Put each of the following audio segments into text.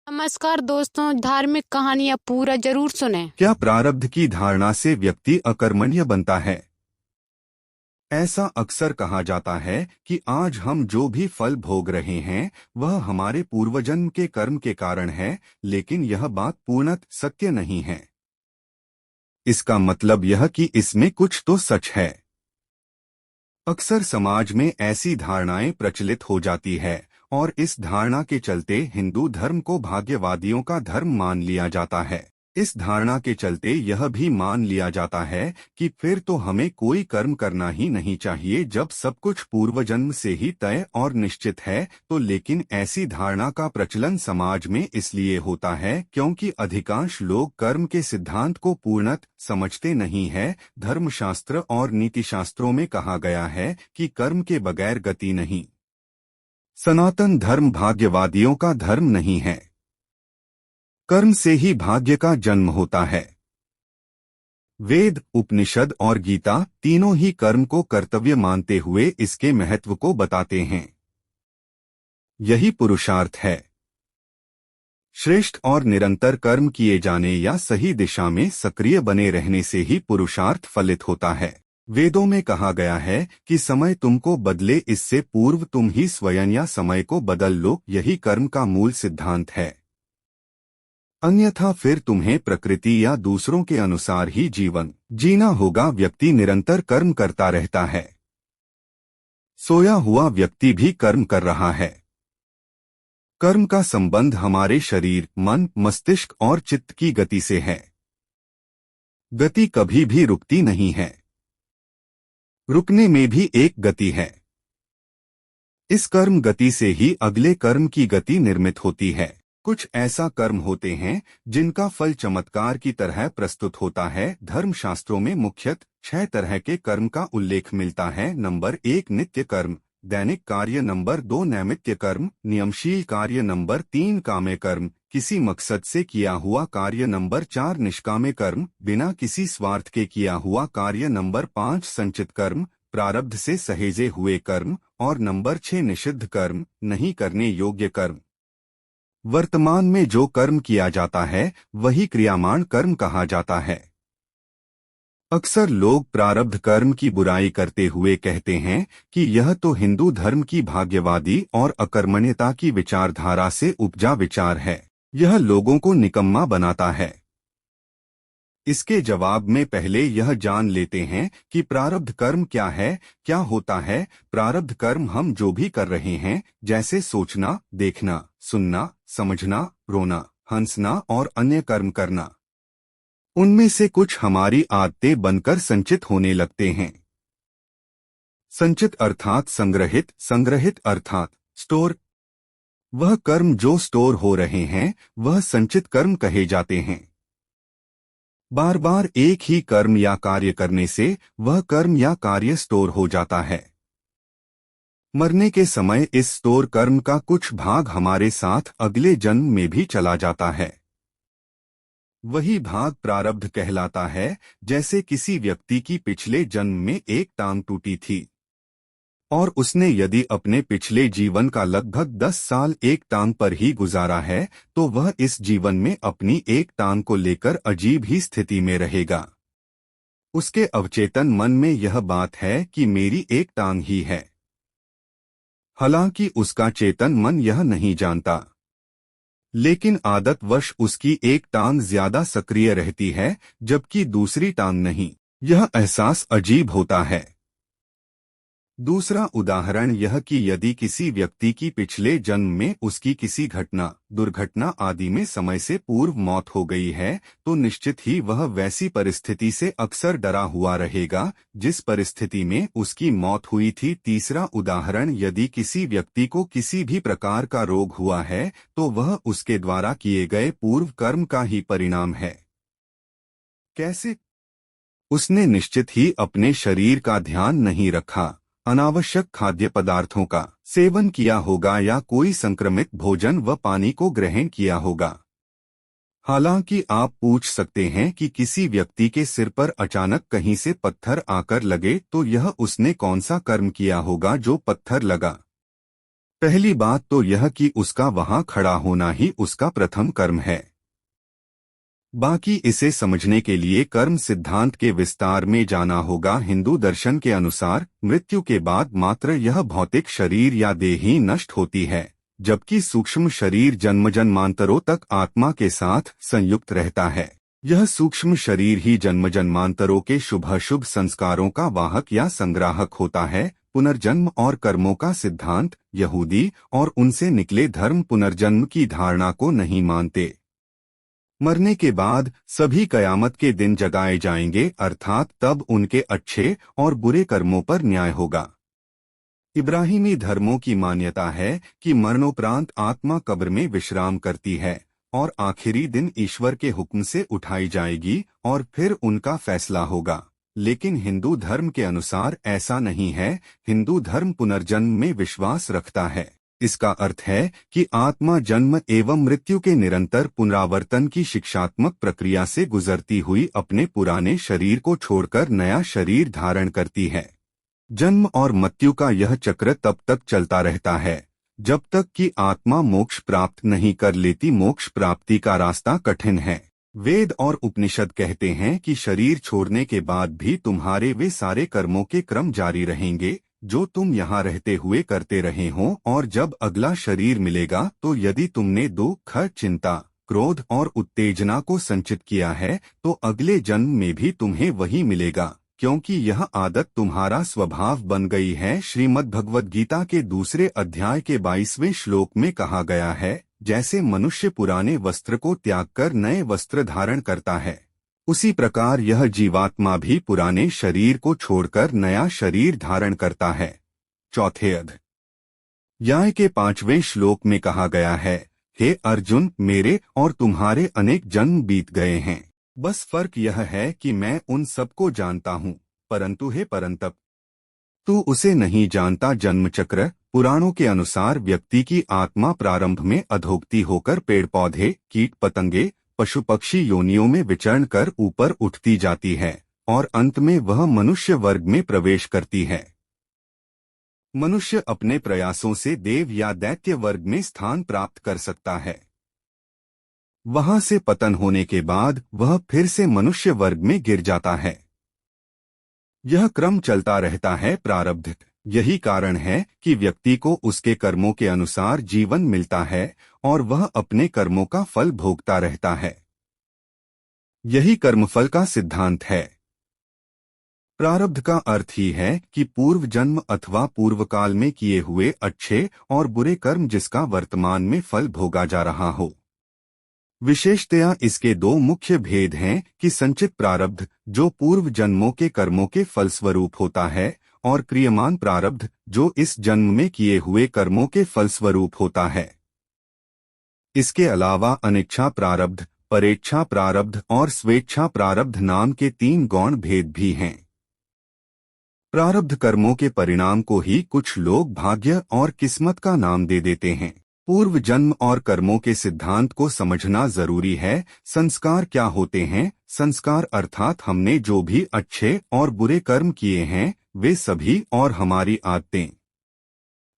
नमस्कार दोस्तों, धार्मिक कहानियाँ पूरा जरूर सुनें। क्या प्रारब्ध की धारणा से व्यक्ति अकर्मण्य बनता है? ऐसा अक्सर कहा जाता है कि आज हम जो भी फल भोग रहे हैं वह हमारे पूर्वजन्म के कर्म के कारण है, लेकिन यह बात पूर्णतः सत्य नहीं है। इसका मतलब यह कि इसमें कुछ तो सच है। अक्सर समाज में ऐसी धारणाएं प्रचलित हो जाती है और इस धारणा के चलते हिंदू धर्म को भाग्यवादियों का धर्म मान लिया जाता है। इस धारणा के चलते यह भी मान लिया जाता है कि फिर तो हमें कोई कर्म करना ही नहीं चाहिए जब सब कुछ पूर्वजन्म से ही तय और निश्चित है। तो लेकिन ऐसी धारणा का प्रचलन समाज में इसलिए होता है क्योंकि अधिकांश लोग कर्म के सिद्धांत को पूर्णतः समझते नहीं है। धर्मशास्त्र और नीतिशास्त्रों में कहा गया है कि कर्म के बगैर गति नहीं। सनातन धर्म भाग्यवादियों का धर्म नहीं है। कर्म से ही भाग्य का जन्म होता है। वेद, उपनिषद और गीता तीनों ही कर्म को कर्तव्य मानते हुए इसके महत्व को बताते हैं। यही पुरुषार्थ है। श्रेष्ठ और निरंतर कर्म किए जाने या सही दिशा में सक्रिय बने रहने से ही पुरुषार्थ फलित होता है। वेदों में कहा गया है कि समय तुमको बदले इससे पूर्व तुम ही स्वयं या समय को बदल लो। यही कर्म का मूल सिद्धांत है। अन्यथा फिर तुम्हें प्रकृति या दूसरों के अनुसार ही जीवन जीना होगा। व्यक्ति निरंतर कर्म करता रहता है। सोया हुआ व्यक्ति भी कर्म कर रहा है। कर्म का संबंध हमारे शरीर, मन, मस्तिष्क और चित्त की गति से है। गति कभी भी रुकती नहीं है। रुकने में भी एक गति है। इस कर्म गति से ही अगले कर्म की गति निर्मित होती है। कुछ ऐसा कर्म होते हैं जिनका फल चमत्कार की तरह प्रस्तुत होता है। धर्मशास्त्रों में मुख्यतः 6 तरह के कर्म का उल्लेख मिलता है। नंबर 1 नित्य कर्म, दैनिक कार्य। नंबर 2 नैमित्य कर्म, नियमशील कार्य। नंबर 3 काम्य कर्म, किसी मकसद से किया हुआ कार्य। नंबर 4 निष्काम्य कर्म, बिना किसी स्वार्थ के किया हुआ कार्य। नंबर 5 संचित कर्म, प्रारब्ध से सहेजे हुए कर्म। और नंबर 6 निषिद्ध कर्म, नहीं करने योग्य कर्म। वर्तमान में जो कर्म किया जाता है वही क्रियामाण कर्म कहा जाता है। अक्सर लोग प्रारब्ध कर्म की बुराई करते हुए कहते हैं कि यह तो हिंदू धर्म की भाग्यवादी और अकर्मण्यता की विचारधारा से उपजा विचार है। यह लोगों को निकम्मा बनाता है। इसके जवाब में पहले यह जान लेते हैं कि प्रारब्ध कर्म क्या है, क्या होता है। प्रारब्ध कर्म हम जो भी कर रहे हैं, जैसे सोचना, देखना, सुनना, समझना, रोना, हंसना और अन्य कर्म करना, उनमें से कुछ हमारी आदतें बनकर संचित होने लगते हैं। संचित अर्थात संग्रहित, संग्रहित अर्थात स्टोर। वह कर्म जो स्टोर हो रहे हैं वह संचित कर्म कहे जाते हैं। बार बार एक ही कर्म या कार्य करने से वह कर्म या कार्य स्टोर हो जाता है। मरने के समय इस स्टोर कर्म का कुछ भाग हमारे साथ अगले जन्म में भी चला जाता है। वही भाग प्रारब्ध कहलाता है। जैसे किसी व्यक्ति की पिछले जन्म में एक टांग टूटी थी और उसने यदि अपने पिछले जीवन का लगभग 10 साल एक टांग पर ही गुजारा है, तो वह इस जीवन में अपनी एक टांग को लेकर अजीब ही स्थिति में रहेगा। उसके अवचेतन मन में यह बात है कि मेरी एक टांग ही है। हालांकि उसका चेतन मन यह नहीं जानता, लेकिन आदतवश उसकी एक टांग ज्यादा सक्रिय रहती है जबकि दूसरी टांग नहीं। यह एहसास अजीब होता है। दूसरा उदाहरण यह कि यदि किसी व्यक्ति की पिछले जन्म में उसकी किसी घटना, दुर्घटना आदि में समय से पूर्व मौत हो गई है, तो निश्चित ही वह वैसी परिस्थिति से अक्सर डरा हुआ रहेगा जिस परिस्थिति में उसकी मौत हुई थी। तीसरा उदाहरण, यदि किसी व्यक्ति को किसी भी प्रकार का रोग हुआ है तो वह उसके द्वारा किए गए पूर्व कर्म का ही परिणाम है। कैसे? उसने निश्चित ही अपने शरीर का ध्यान नहीं रखा, अनावश्यक खाद्य पदार्थों का सेवन किया होगा या कोई संक्रमित भोजन व पानी को ग्रहण किया होगा। हालांकि आप पूछ सकते हैं कि किसी व्यक्ति के सिर पर अचानक कहीं से पत्थर आकर लगे तो यह उसने कौन सा कर्म किया होगा जो पत्थर लगा। पहली बात तो यह कि उसका वहां खड़ा होना ही उसका प्रथम कर्म है। बाकी इसे समझने के लिए कर्म सिद्धांत के विस्तार में जाना होगा। हिंदू दर्शन के अनुसार मृत्यु के बाद मात्र यह भौतिक शरीर या देह ही नष्ट होती है, जबकि सूक्ष्म शरीर जन्म जन्मांतरों तक आत्मा के साथ संयुक्त रहता है। यह सूक्ष्म शरीर ही जन्म जन्मांतरों के शुभाशुभ संस्कारों का वाहक या संग्राहक होता है। पुनर्जन्म और कर्मों का सिद्धांत यहूदी और उनसे निकले धर्म पुनर्जन्म की धारणा को नहीं मानते। मरने के बाद सभी कयामत के दिन जगाए जाएंगे, अर्थात तब उनके अच्छे और बुरे कर्मों पर न्याय होगा। इब्राहिमी धर्मों की मान्यता है कि मरणोपरांत आत्मा कब्र में विश्राम करती है और आखिरी दिन ईश्वर के हुक्म से उठाई जाएगी और फिर उनका फैसला होगा। लेकिन हिंदू धर्म के अनुसार ऐसा नहीं है। हिंदू धर्म पुनर्जन्म में विश्वास रखता है। इसका अर्थ है कि आत्मा जन्म एवं मृत्यु के निरंतर पुनरावर्तन की शिक्षात्मक प्रक्रिया से गुजरती हुई अपने पुराने शरीर को छोड़कर नया शरीर धारण करती है। जन्म और मृत्यु का यह चक्र तब तक चलता रहता है जब तक कि आत्मा मोक्ष प्राप्त नहीं कर लेती। मोक्ष प्राप्ति का रास्ता कठिन है। वेद और उपनिषद कहते हैं कि शरीर छोड़ने के बाद भी तुम्हारे वे सारे कर्मों के क्रम जारी रहेंगे जो तुम यहाँ रहते हुए करते रहे हो, और जब अगला शरीर मिलेगा तो यदि तुमने दुख, चिंता, क्रोध और उत्तेजना को संचित किया है तो अगले जन्म में भी तुम्हें वही मिलेगा, क्योंकि यह आदत तुम्हारा स्वभाव बन गई है। श्रीमद् भगवद गीता के दूसरे अध्याय के 22वें श्लोक में कहा गया है, जैसे मनुष्य पुराने वस्त्र को त्याग कर नए वस्त्र धारण करता है, उसी प्रकार यह जीवात्मा भी पुराने शरीर को छोड़कर नया शरीर धारण करता है। चौथे अध्याय के 5वें श्लोक में कहा गया है, हे अर्जुन, मेरे और तुम्हारे अनेक जन्म बीत गए हैं, बस फर्क यह है कि मैं उन सबको जानता हूँ, परंतु हे परंतप, तू उसे नहीं जानता। जन्म चक्र पुराणों के अनुसार व्यक्ति की आत्मा प्रारंभ में अधोगति होकर पेड़ पौधे, कीट पतंगे, पशु पक्षी योनियों में विचरण कर ऊपर उठती जाती है और अंत में वह मनुष्य वर्ग में प्रवेश करती है। मनुष्य अपने प्रयासों से देव या दैत्य वर्ग में स्थान प्राप्त कर सकता है। वहां से पतन होने के बाद वह फिर से मनुष्य वर्ग में गिर जाता है। यह क्रम चलता रहता है। प्रारब्ध यही कारण है कि व्यक्ति को उसके कर्मों के अनुसार जीवन मिलता है और वह अपने कर्मों का फल भोगता रहता है। यही कर्मफल का सिद्धांत है। प्रारब्ध का अर्थ ही है कि पूर्व जन्म अथवा पूर्व काल में किए हुए अच्छे और बुरे कर्म जिसका वर्तमान में फल भोगा जा रहा हो। विशेषतया इसके दो मुख्य भेद हैं कि संचित प्रारब्ध जो पूर्व जन्मों के कर्मों के फलस्वरूप होता है और क्रियमान प्रारब्ध जो इस जन्म में किए हुए कर्मों के फलस्वरूप होता है। इसके अलावा अनिच्छा प्रारब्ध, परेच्छा प्रारब्ध और स्वेच्छा प्रारब्ध नाम के 3 गौण भेद भी हैं। प्रारब्ध कर्मों के परिणाम को ही कुछ लोग भाग्य और किस्मत का नाम दे देते हैं। पूर्व जन्म और कर्मों के सिद्धांत को समझना जरूरी है। संस्कार क्या होते हैं? संस्कार अर्थात हमने जो भी अच्छे और बुरे कर्म किए हैं वे सभी और हमारी आदतें।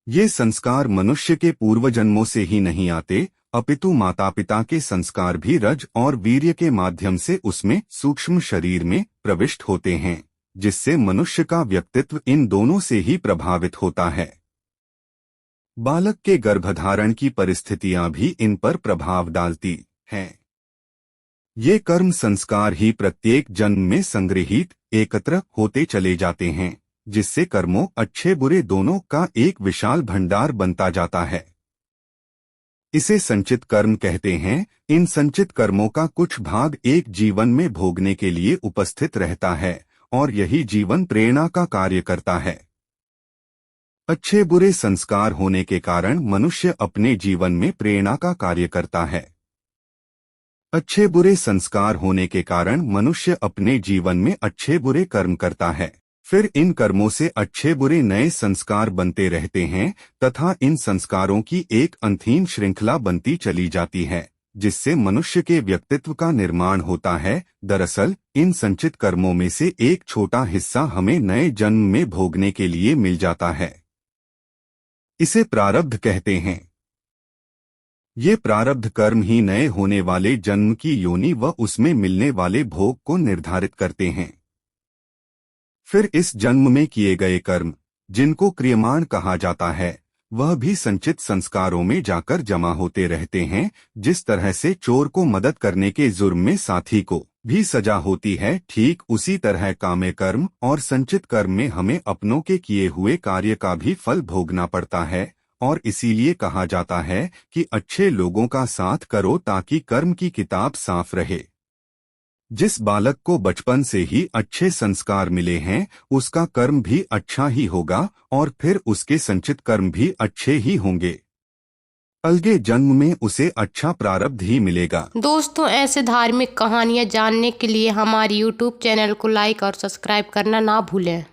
ये संस्कार मनुष्य के पूर्व जन्मों से ही नहीं आते, अपितु माता पिता के संस्कार भी रज और वीर्य के माध्यम से उसमें सूक्ष्म शरीर में प्रविष्ट होते हैं, जिससे मनुष्य का व्यक्तित्व इन दोनों से ही प्रभावित होता है। बालक के गर्भधारण की परिस्थितियां भी इन पर प्रभाव डालती हैं। ये कर्म संस्कार ही प्रत्येक जन्म में संग्रहित एकत्र होते चले जाते हैं, जिससे कर्मों अच्छे बुरे दोनों का एक विशाल भंडार बनता जाता है। इसे संचित कर्म कहते हैं। इन संचित कर्मों का कुछ भाग एक जीवन में भोगने के लिए उपस्थित रहता है और यही जीवन प्रेरणा का कार्य करता है। अच्छे बुरे संस्कार होने के कारण मनुष्य अपने जीवन में प्रेरणा का कार्य करता है। अच्छे बुरे संस्कार होने के कारण मनुष्य अपने जीवन में अच्छे बुरे कर्म करता है। फिर इन कर्मों से अच्छे बुरे नए संस्कार बनते रहते हैं तथा इन संस्कारों की एक अनंत श्रृंखला बनती चली जाती है, जिससे मनुष्य के व्यक्तित्व का निर्माण होता है। दरअसल इन संचित कर्मों में से एक छोटा हिस्सा हमें नए जन्म में भोगने के लिए मिल जाता है। इसे प्रारब्ध कहते हैं। ये प्रारब्ध कर्म ही नए होने वाले जन्म की योनि व उसमें मिलने वाले भोग को निर्धारित करते हैं। फिर इस जन्म में किए गए कर्म, जिनको क्रियमाण कहा जाता है, वह भी संचित संस्कारों में जाकर जमा होते रहते हैं। जिस तरह से चोर को मदद करने के जुर्म में साथी को भी सजा होती है, ठीक उसी तरह काम्य कर्म और संचित कर्म में हमें अपनों के किए हुए कार्य का भी फल भोगना पड़ता है। और इसीलिए कहा जाता है कि अच्छे लोगों का साथ करो ताकि कर्म की किताब साफ रहे। जिस बालक को बचपन से ही अच्छे संस्कार मिले हैं, उसका कर्म भी अच्छा ही होगा और फिर उसके संचित कर्म भी अच्छे ही होंगे। अलगे जन्म में उसे अच्छा प्रारब्ध ही मिलेगा। दोस्तों, ऐसे धार्मिक कहानियाँ जानने के लिए हमारे YouTube चैनल को लाइक और सब्सक्राइब करना ना भूलें।